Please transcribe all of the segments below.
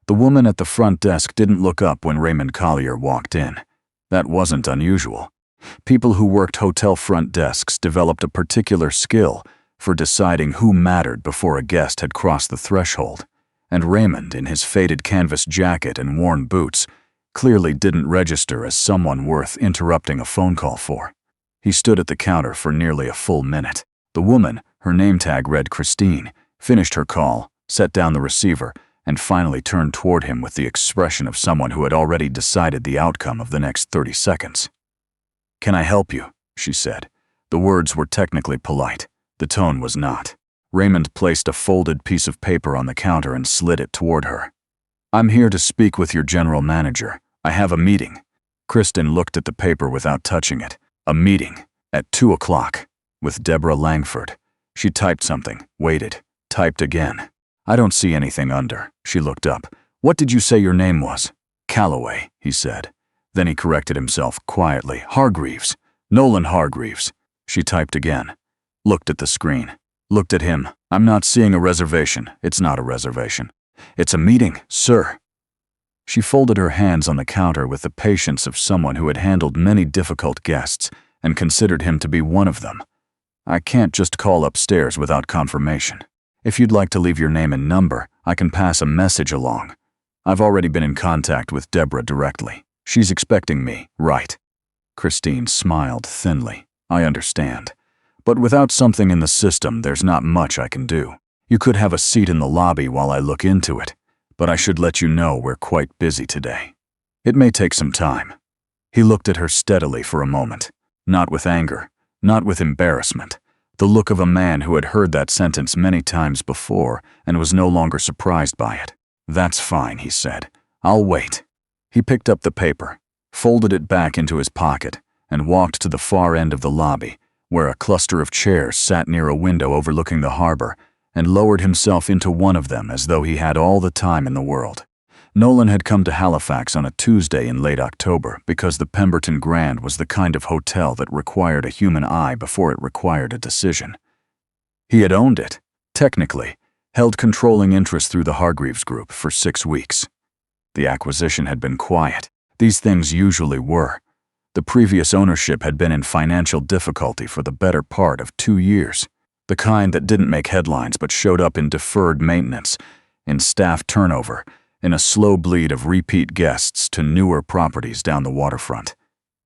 The woman at the front desk didn't look up when Raymond Collier walked in. That wasn't unusual. People who worked hotel front desks developed a particular skill for deciding who mattered before a guest had crossed the threshold, and Raymond, in his faded canvas jacket and worn boots, clearly didn't register as someone worth interrupting a phone call for. He stood at the counter for nearly a full minute. The woman, her name tag read Christine, finished her call, set down the receiver, and finally turned toward him with the expression of someone who had already decided the outcome of the next 30 seconds. "Can I help you?" she said. The words were technically polite. The tone was not. Raymond placed a folded piece of paper on the counter and slid it toward her. "I'm here to speak with your general manager. I have a meeting." Kristen looked at the paper without touching it. A meeting, at 2 o'clock, with Deborah Langford. She typed something, waited, typed again. "I don't see anything under." She looked up. "What did you say your name was?" "Calloway," he said. Then he corrected himself quietly. "Hargreaves. Nolan Hargreaves." She typed again. Looked at the screen. Looked at him. "I'm not seeing a reservation." "It's not a reservation. It's a meeting, sir." She folded her hands on the counter with the patience of someone who had handled many difficult guests and considered him to be one of them. "I can't just call upstairs without confirmation. If you'd like to leave your name and number, I can pass a message along. I've already been in contact with Deborah directly. She's expecting me, right?" Christine smiled thinly. "I understand. But without something in the system, there's not much I can do. You could have a seat in the lobby while I look into it, but I should let you know we're quite busy today. It may take some time." He looked at her steadily for a moment, not with anger, not with embarrassment, the look of a man who had heard that sentence many times before and was no longer surprised by it. "That's fine," he said. "I'll wait." He picked up the paper, folded it back into his pocket, and walked to the far end of the lobby, where a cluster of chairs sat near a window overlooking the harbor, and lowered himself into one of them as though he had all the time in the world. Nolan had come to Halifax on a Tuesday in late October because the Pemberton Grand was the kind of hotel that required a human eye before it required a decision. He had owned it, technically, held controlling interest through the Hargreaves Group for 6 weeks. The acquisition had been quiet. These things usually were. The previous ownership had been in financial difficulty for the better part of 2 years, the kind that didn't make headlines but showed up in deferred maintenance, in staff turnover, in a slow bleed of repeat guests to newer properties down the waterfront.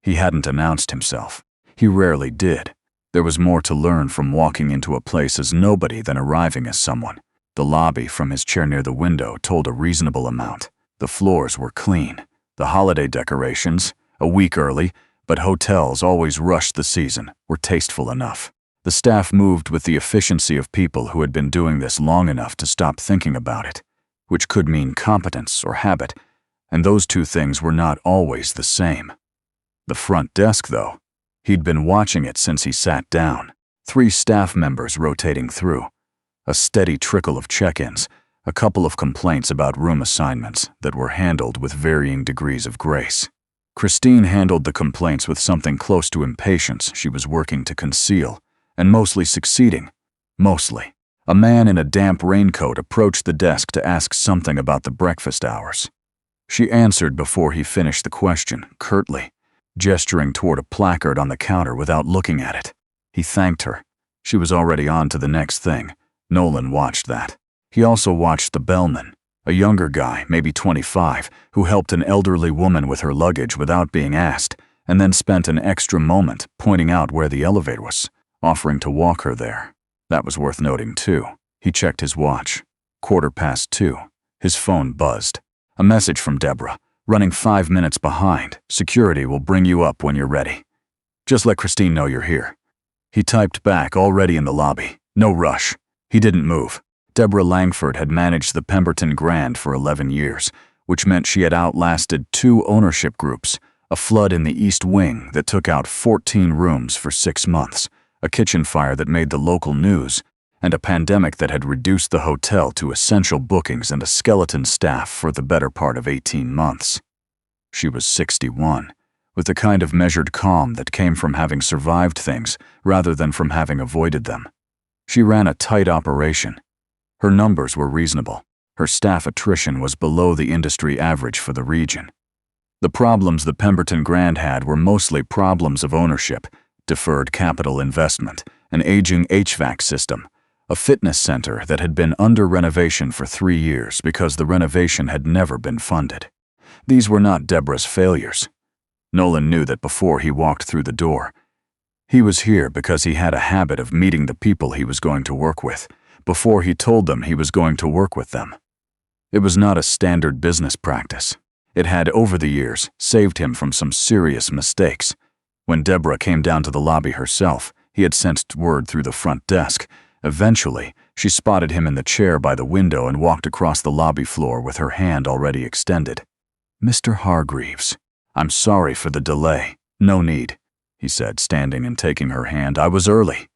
He hadn't announced himself. He rarely did. There was more to learn from walking into a place as nobody than arriving as someone. The lobby from his chair near the window told a reasonable amount. The floors were clean. The holiday decorations, a week early, but hotels always rushed the season, were tasteful enough. The staff moved with the efficiency of people who had been doing this long enough to stop thinking about it, which could mean competence or habit, and those two things were not always the same. The front desk, though, he'd been watching it since he sat down. 3 staff members rotating through. A steady trickle of check-ins, a couple of complaints about room assignments that were handled with varying degrees of grace. Christine handled the complaints with something close to impatience she was working to conceal, and mostly succeeding. Mostly. A man in a damp raincoat approached the desk to ask something about the breakfast hours. She answered before he finished the question, curtly, gesturing toward a placard on the counter without looking at it. He thanked her. She was already on to the next thing. Nolan watched that. He also watched the bellman, a younger guy, maybe 25, who helped an elderly woman with her luggage without being asked, and then spent an extra moment pointing out where the elevator was, offering to walk her there. That was worth noting, too. He checked his watch. 2:15. His phone buzzed. A message from Deborah. "Running 5 minutes behind. Security will bring you up when you're ready. Just let Christine know you're here." He typed back, already in the lobby. "No rush." He didn't move. Deborah Langford had managed the Pemberton Grand for 11 years, which meant she had outlasted 2 ownership groups, a flood in the East Wing that took out 14 rooms for 6 months, a kitchen fire that made the local news, and a pandemic that had reduced the hotel to essential bookings and a skeleton staff for the better part of 18 months. She was 61, with the kind of measured calm that came from having survived things rather than from having avoided them. She ran a tight operation. Her numbers were reasonable. Her staff attrition was below the industry average for the region. The problems the Pemberton Grand had were mostly problems of ownership, deferred capital investment, an aging HVAC system, a fitness center that had been under renovation for 3 years because the renovation had never been funded. These were not Deborah's failures. Nolan knew that before he walked through the door. He was here because he had a habit of meeting the people he was going to work with, before he told them he was going to work with them. It was not a standard business practice. It had, over the years, saved him from some serious mistakes. When Deborah came down to the lobby herself, he had sensed word through the front desk. Eventually, she spotted him in the chair by the window and walked across the lobby floor with her hand already extended. "Mr. Hargreaves, I'm sorry for the delay." "No need," he said, standing and taking her hand. "I was early."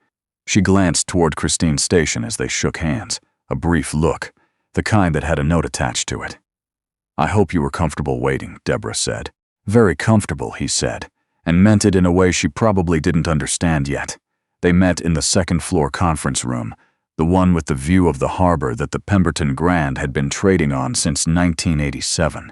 She glanced toward Christine's station as they shook hands, a brief look, the kind that had a note attached to it. "I hope you were comfortable waiting," Deborah said. "Very comfortable," he said, and meant it in a way she probably didn't understand yet. They met in the second-floor conference room, the one with the view of the harbor that the Pemberton Grand had been trading on since 1987.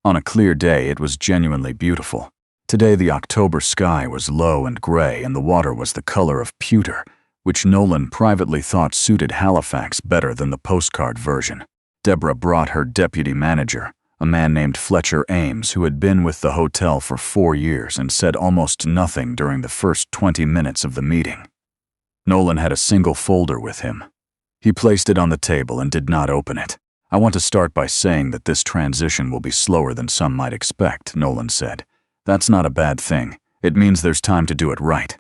On a clear day, it was genuinely beautiful. Today, the October sky was low and gray, and the water was the color of pewter, which Nolan privately thought suited Halifax better than the postcard version. Deborah brought her deputy manager, a man named Fletcher Ames, who had been with the hotel for 4 years and said almost nothing during the first 20 minutes of the meeting. Nolan had a single folder with him. He placed it on the table and did not open it. "I want to start by saying that this transition will be slower than some might expect," Nolan said. "That's not a bad thing. It means there's time to do it right."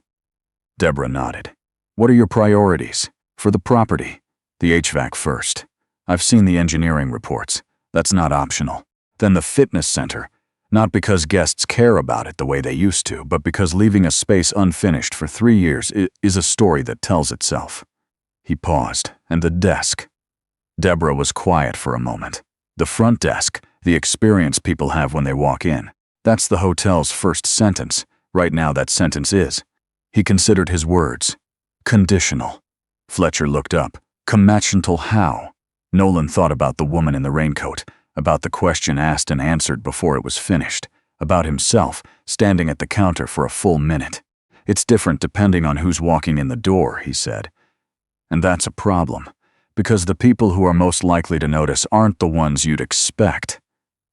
Deborah nodded. "What are your priorities?" "For the property. The HVAC first. I've seen the engineering reports. That's not optional. Then the fitness center, not because guests care about it the way they used to, but because leaving a space unfinished for 3 years is a story that tells itself." He paused. "And the desk." Deborah was quiet for a moment. "The front desk, the experience people have when they walk in. That's the hotel's first sentence. Right now that sentence is." He considered his words. "Conditional." Fletcher looked up. "Commensal how?" Nolan thought about the woman in the raincoat, about the question asked and answered before it was finished, about himself, standing at the counter for a full minute. "It's different depending on who's walking in the door," he said. "And that's a problem, because the people who are most likely to notice aren't the ones you'd expect.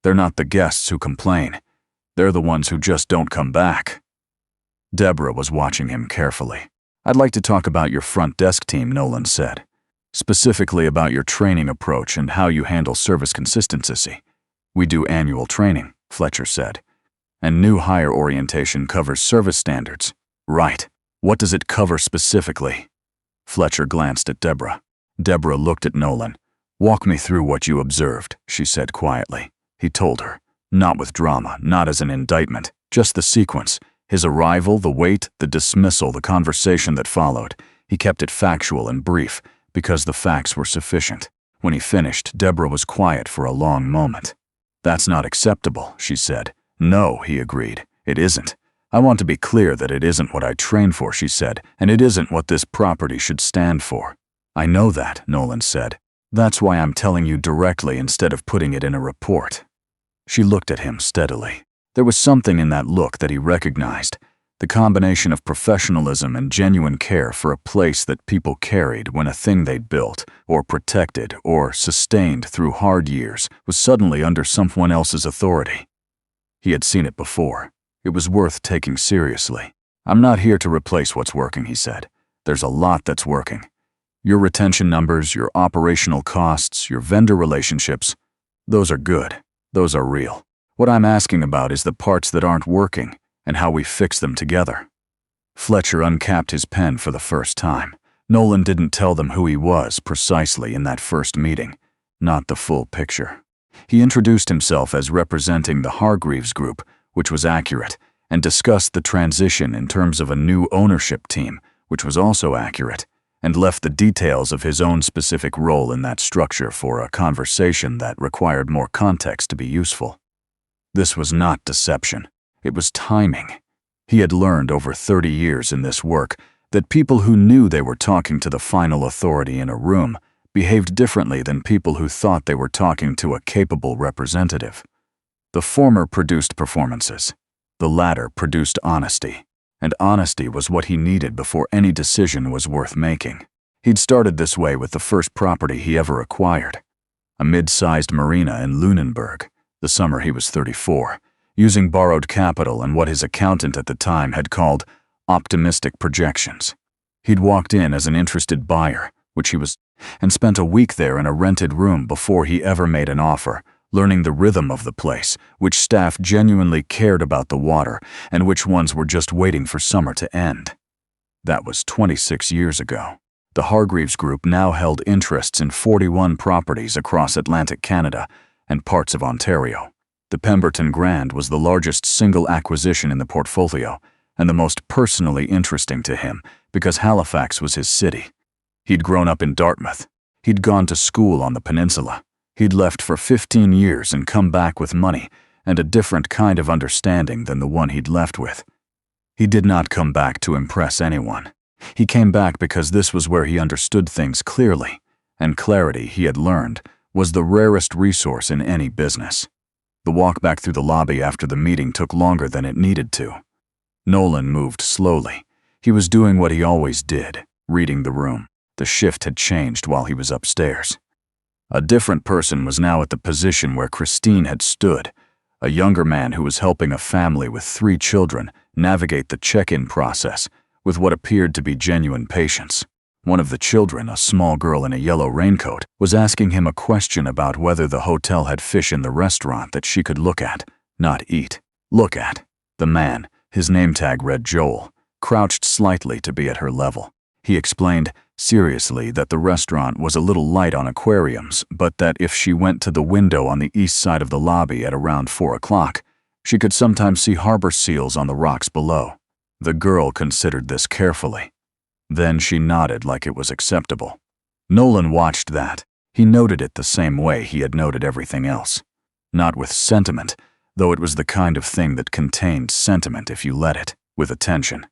They're not the guests who complain. They're the ones who just don't come back." Deborah was watching him carefully. "I'd like to talk about your front desk team," Nolan said. "Specifically about your training approach and how you handle service consistency." "We do annual training," Fletcher said. "And new hire orientation covers service standards." "Right. What does it cover specifically?" Fletcher glanced at Deborah. Deborah looked at Nolan. "Walk me through what you observed," she said quietly. He told her, not with drama, not as an indictment, just the sequence. His arrival, the wait, the dismissal, the conversation that followed. He kept it factual and brief, because the facts were sufficient. When he finished, Deborah was quiet for a long moment. "That's not acceptable," she said. "No," he agreed. "It isn't. I want to be clear that it isn't what I train for," she said, "and it isn't what this property should stand for." "I know that," Nolan said. "That's why I'm telling you directly instead of putting it in a report." She looked at him steadily. There was something in that look that he recognized, the combination of professionalism and genuine care for a place that people carried when a thing they'd built, or protected, or sustained through hard years was suddenly under someone else's authority. He had seen it before. It was worth taking seriously. "I'm not here to replace what's working," he said. "There's a lot that's working. Your retention numbers, your operational costs, your vendor relationships, those are good. Those are real. What I'm asking about is the parts that aren't working, and how we fix them together." Fletcher uncapped his pen for the first time. Nolan didn't tell them who he was precisely in that first meeting, not the full picture. He introduced himself as representing the Hargreaves Group, which was accurate, and discussed the transition in terms of a new ownership team, which was also accurate, and left the details of his own specific role in that structure for a conversation that required more context to be useful. This was not deception. It was timing. He had learned over 30 years in this work that people who knew they were talking to the final authority in a room behaved differently than people who thought they were talking to a capable representative. The former produced performances. The latter produced honesty, and honesty was what he needed before any decision was worth making. He'd started this way with the first property he ever acquired, a mid-sized marina in Lunenburg, the summer he was 34, using borrowed capital and what his accountant at the time had called optimistic projections. He'd walked in as an interested buyer, and spent a week there in a rented room before he ever made an offer, learning the rhythm of the place, which staff genuinely cared about the water, and which ones were just waiting for summer to end. That was 26 years ago. The Hargreaves Group now held interests in 41 properties across Atlantic Canada and parts of Ontario. The Pemberton Grand was the largest single acquisition in the portfolio, and the most personally interesting to him because Halifax was his city. He'd grown up in Dartmouth. He'd gone to school on the peninsula. He'd left for 15 years and come back with money and a different kind of understanding than the one he'd left with. He did not come back to impress anyone. He came back because this was where he understood things clearly, and clarity, he had learned, was the rarest resource in any business. The walk back through the lobby after the meeting took longer than it needed to. Nolan moved slowly. He was doing what he always did, reading the room. The shift had changed while he was upstairs. A different person was now at the position where Christine had stood, a younger man who was helping a family with 3 children navigate the check-in process with what appeared to be genuine patience. One of the children, a small girl in a yellow raincoat, was asking him a question about whether the hotel had fish in the restaurant that she could look at, not eat. Look at. The man, his name tag read Joel, crouched slightly to be at her level. He explained, seriously, that the restaurant was a little light on aquariums, but that if she went to the window on the east side of the lobby at around 4 o'clock, she could sometimes see harbor seals on the rocks below. The girl considered this carefully. Then she nodded like it was acceptable. Nolan watched that. He noted it the same way he had noted everything else. Not with sentiment, though it was the kind of thing that contained sentiment if you let it, with attention.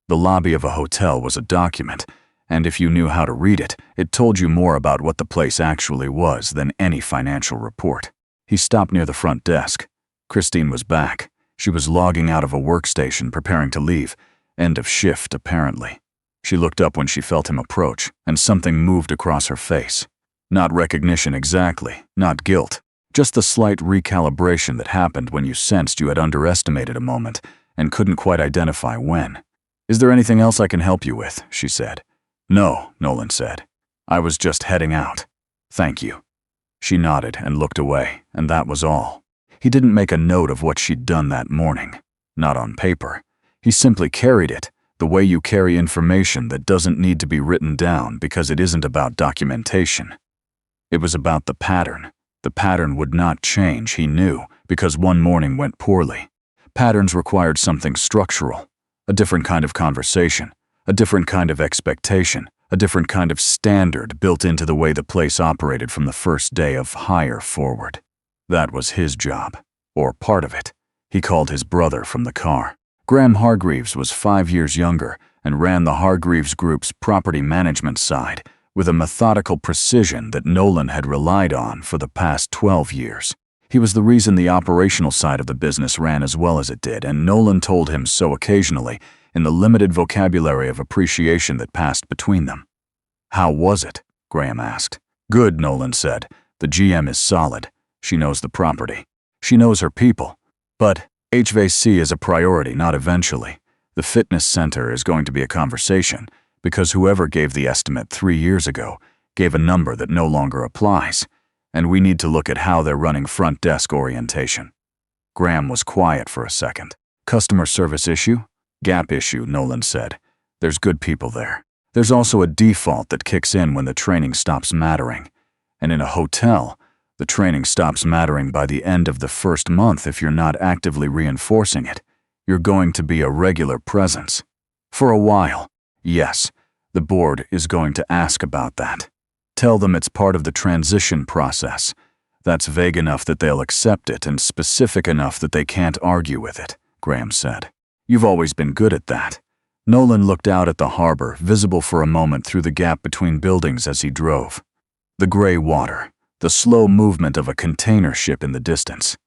The lobby of a hotel was a document, and if you knew how to read it, it told you more about what the place actually was than any financial report. He stopped near the front desk. Christine was back. She was logging out of a workstation preparing to leave, end of shift apparently. She looked up when she felt him approach, and something moved across her face. Not recognition exactly, not guilt, just the slight recalibration that happened when you sensed you had underestimated a moment and couldn't quite identify when. "Is there anything else I can help you with?" she said. "No," Nolan said. "I was just heading out. Thank you." She nodded and looked away, and that was all. He didn't make a note of what she'd done that morning. Not on paper. He simply carried it, the way you carry information that doesn't need to be written down because it isn't about documentation. It was about the pattern. The pattern would not change, he knew, because one morning went poorly. Patterns required something structural. A different kind of conversation, a different kind of expectation, a different kind of standard built into the way the place operated from the first day of hire forward. That was his job, or part of it. He called his brother from the car. Graham Hargreaves was 5 years younger and ran the Hargreaves Group's property management side with a methodical precision that Nolan had relied on for the past 12 years. He was the reason the operational side of the business ran as well as it did, and Nolan told him so occasionally in the limited vocabulary of appreciation that passed between them. "How was it?" Graham asked. "Good," Nolan said. "The GM is solid. She knows the property. She knows her people. But HVAC is a priority, not eventually. The fitness center is going to be a conversation, because whoever gave the estimate 3 years ago gave a number that no longer applies, and we need to look at how they're running front desk orientation." Graham was quiet for a second. "Customer service issue?" "Gap issue," Nolan said. "There's good people there. There's also a default that kicks in when the training stops mattering. And in a hotel, the training stops mattering by the end of the first month if you're not actively reinforcing it. You're going to be a regular presence. For a while, yes, the board is going to ask about that. Tell them it's part of the transition process. That's vague enough that they'll accept it and specific enough that they can't argue with it," Graham said. "You've always been good at that." Nolan looked out at the harbor, visible for a moment through the gap between buildings as he drove. The gray water, the slow movement of a container ship in the distance.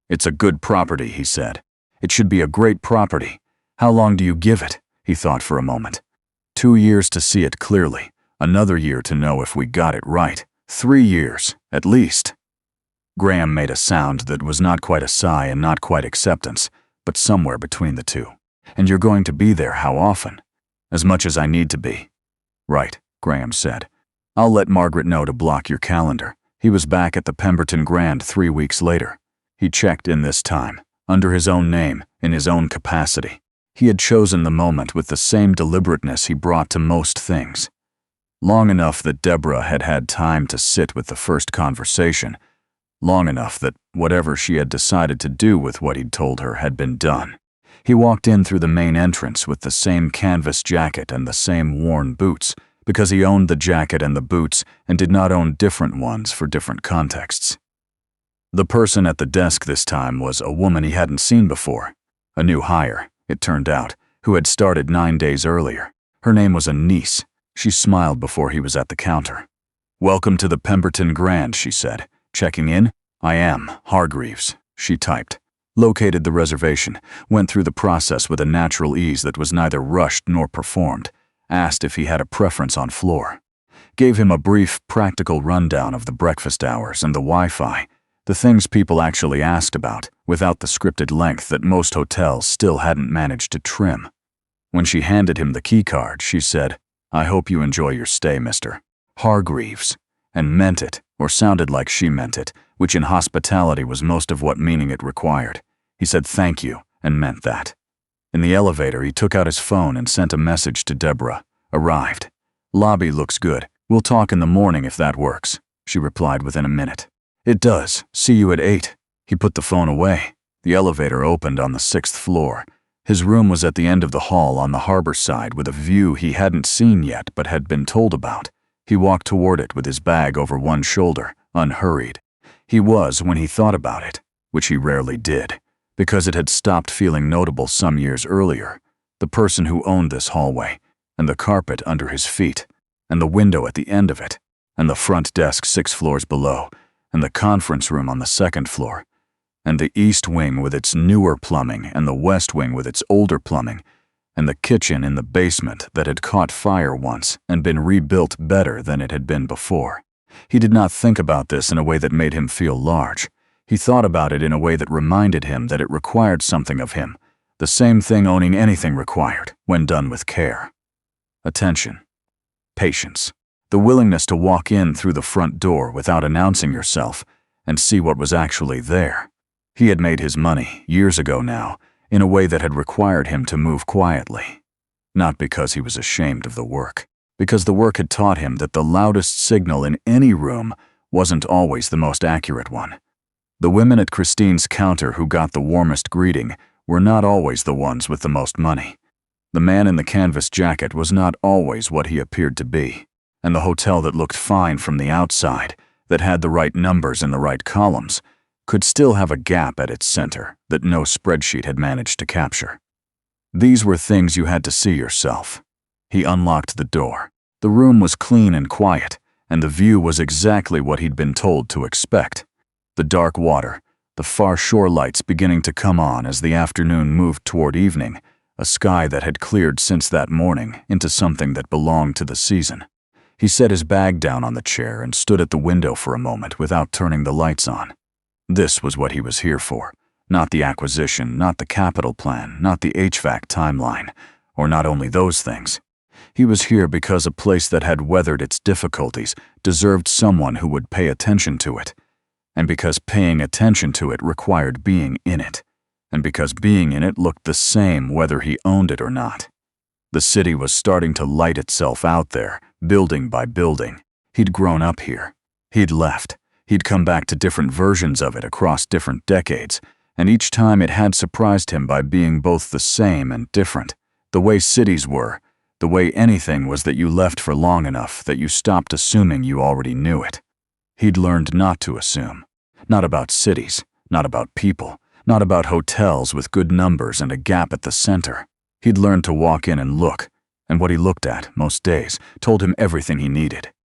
"It's a good property," he said. "It should be a great property. How long do you give it?" He thought for a moment. 2 years to see it clearly, another year to know if we got it right, 3 years, at least. Graham made a sound that was not quite a sigh and not quite acceptance, but somewhere between the two. "And you're going to be there how often?" "As much as I need to be." "Right," Graham said. "I'll let Margaret know to block your calendar." He was back at the Pemberton Grand 3 weeks later. He checked in this time, under his own name, in his own capacity. He had chosen the moment with the same deliberateness he brought to most things. Long enough that Deborah had had time to sit with the first conversation, long enough that whatever she had decided to do with what he'd told her had been done. He walked in through the main entrance with the same canvas jacket and the same worn boots, because he owned the jacket and the boots and did not own different ones for different contexts. The person at the desk this time was a woman he hadn't seen before, a new hire, it turned out, who had started 9 days earlier. Her name was Anise. She smiled before he was at the counter. "Welcome to the Pemberton Grand," she said. "Checking in?" "I am, Hargreaves," she typed. Located the reservation, went through the process with a natural ease that was neither rushed nor performed, asked if he had a preference on floor. Gave him a brief, practical rundown of the breakfast hours and the Wi-Fi, the things people actually asked about, without the scripted length that most hotels still hadn't managed to trim. When she handed him the keycard, she said, "I hope you enjoy your stay, Mr. Hargreaves," and meant it, or sounded like she meant it, which in hospitality was most of what meaning it required. He said thank you, and meant that. In the elevator, he took out his phone and sent a message to Deborah. "Arrived. Lobby looks good. We'll talk in the morning if that works," she replied within a minute. "It does. See you at 8. He put the phone away. The elevator opened on the 6th floor. His room was at the end of the hall on the harbor side with a view he hadn't seen yet but had been told about. He walked toward it with his bag over one shoulder, unhurried. He was, when he thought about it, which he rarely did, because it had stopped feeling notable some years earlier, the person who owned this hallway, and the carpet under his feet, and the window at the end of it, and the front desk 6 floors below, and the conference room on the 2nd floor, and the east wing with its newer plumbing and the west wing with its older plumbing, and the kitchen in the basement that had caught fire once and been rebuilt better than it had been before. He did not think about this in a way that made him feel large. He thought about it in a way that reminded him that it required something of him, the same thing owning anything required, when done with care. Attention. Patience. The willingness to walk in through the front door without announcing yourself and see what was actually there. He had made his money, years ago now, in a way that had required him to move quietly. Not because he was ashamed of the work, because the work had taught him that the loudest signal in any room wasn't always the most accurate one. The women at Christine's counter who got the warmest greeting were not always the ones with the most money. The man in the canvas jacket was not always what he appeared to be, and the hotel that looked fine from the outside, that had the right numbers in the right columns, could still have a gap at its center that no spreadsheet had managed to capture. These were things you had to see yourself. He unlocked the door. The room was clean and quiet, and the view was exactly what he'd been told to expect. The dark water, the far shore lights beginning to come on as the afternoon moved toward evening, a sky that had cleared since that morning into something that belonged to the season. He set his bag down on the chair and stood at the window for a moment without turning the lights on. This was what he was here for, not the acquisition, not the capital plan, not the HVAC timeline, or not only those things. He was here because a place that had weathered its difficulties deserved someone who would pay attention to it, and because paying attention to it required being in it, and because being in it looked the same whether he owned it or not. The city was starting to light itself out there, building by building. He'd grown up here. He'd left. He'd come back to different versions of it across different decades, and each time it had surprised him by being both the same and different. The way cities were, the way anything was that you left for long enough that you stopped assuming you already knew it. He'd learned not to assume. Not about cities, not about people, not about hotels with good numbers and a gap at the center. He'd learned to walk in and look, and what he looked at, most days, told him everything he needed.